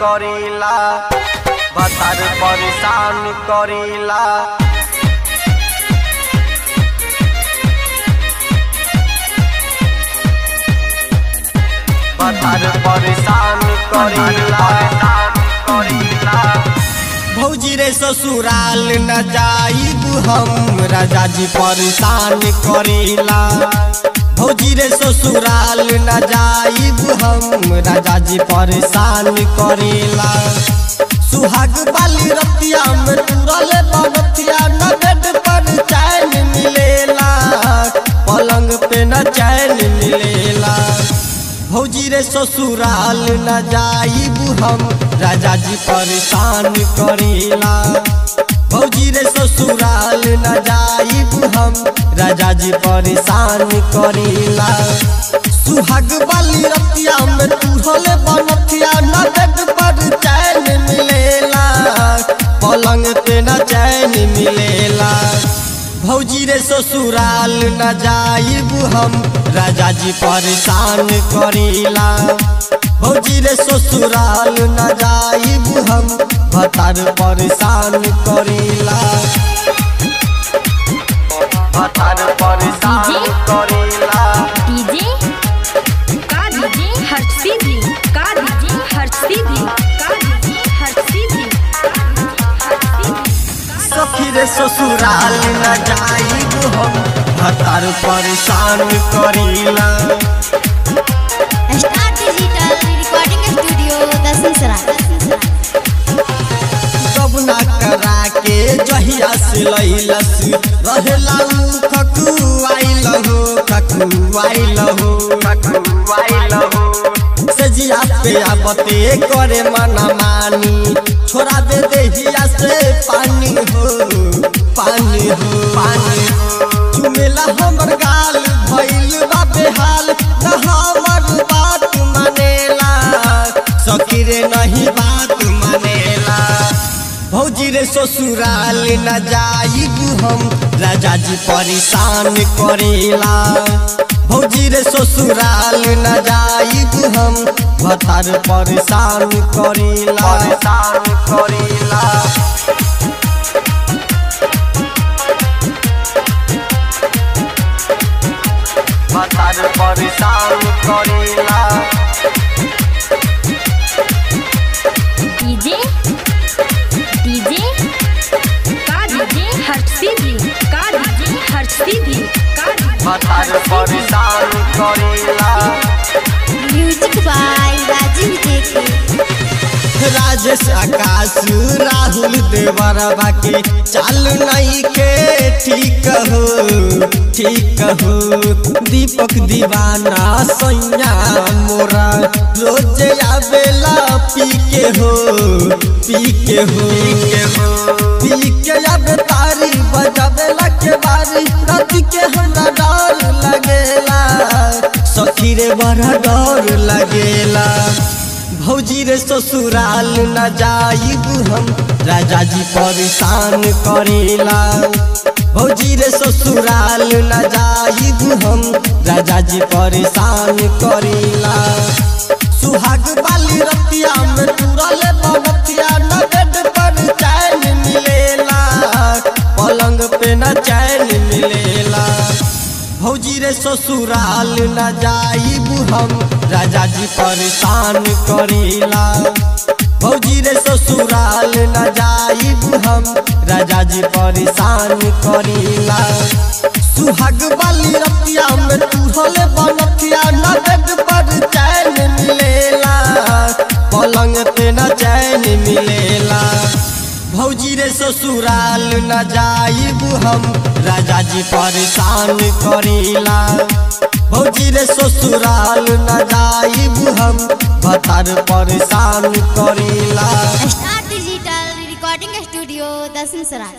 करीला भतार परेशान करीला भतार परेशान करीला भौजी रे ससुराल न जाइब हम राजा जी परेशान करीला भौजी रे ससुराल न जाइब हम राजा जी परेशान करीला सुहाग वाली रतिया में तुरल बगतिया न बेड पर चैन मिलेला पलंग पे न चैन मिलेला भौजी रे ससुराल न जाइब हम राजा जी परेशान करीला भौजी रे ससुराल न जाइब हम राजा जी परेशान करीला सुहाग वाली रतिया में तुरल बनथिया न बेड पर चैन मिलेला पलंग पे न चैन मिलेला भौजी रे ससुराल न जाइब हम राजा जी परेशान करीला भौजी रे ससुराल न जाइब हम भतार परेशान करीला भतार परेशान करीला डीजे का डीजे हर सीधी का डीजे हर सीधी का डीजे हर सीधी सखी रे ससुराल न जाइब हम भतार परेशान करीला स्टार डिजिटल रिकॉर्डिंग स्टूडियो दसीसरा सब ना करा के जहिया से लैलस रहेला खकुआइल हो सजिया पे आबते करे मना मानी छोड़ा दे देहिया से पानी हो चुमेला हमर गाल भइल बा बेहाल न हमर बात मानेला सखी रे नहीं बात मानेला भौजी रे ससुराल न जाइब हम राजा जी परेशान करेला भौजी रे ससुराल न जाइब हम भतार परेशान करेला भतार परेशान करीला डीजे डीजे का डीजे हर सीधी का डीजे हर सीधी का डीजे भतार परेशान करीला म्यूजिक बाय राजीव जेके राजेश आकाश राहुल देवरबा के चाल नहीं के ठीक हो दीपक दीवाना सैया मोरा रोज आवेला पी के आवे तारी बजावेला के बारी रात के हमरा डर लगेला सखी रे बड़ा डर लगेला भौजी रे ससुराल न जाइब हम राजा जी परेशान करेला भौजी रे ससुराल न जाइब हम राजा जी परेशान करेला सुहाग वाली रतिया में तुरल बगतिया न बेड पर चैन मिलेला पलंग पे न चैन मिलेला भौजी रे ससुराल न जाइब हम राजा जी परेशान करेला भौजी रे ससुराल न जाइब हम राजा जी परेशान करेला सुहाग वाली रतिया में तुरल बनथिया न बेड पर चैन मिलेला पलंग पे न चैन मिलेला भौजी रे ससुराल न जाइब हम राजा जी परेशान करेला भौजी रे ससुराल न जाइब हम भतार परेशान करेला स्टार डिजिटल रिकॉर्डिंग स्टूडियो दसीसरा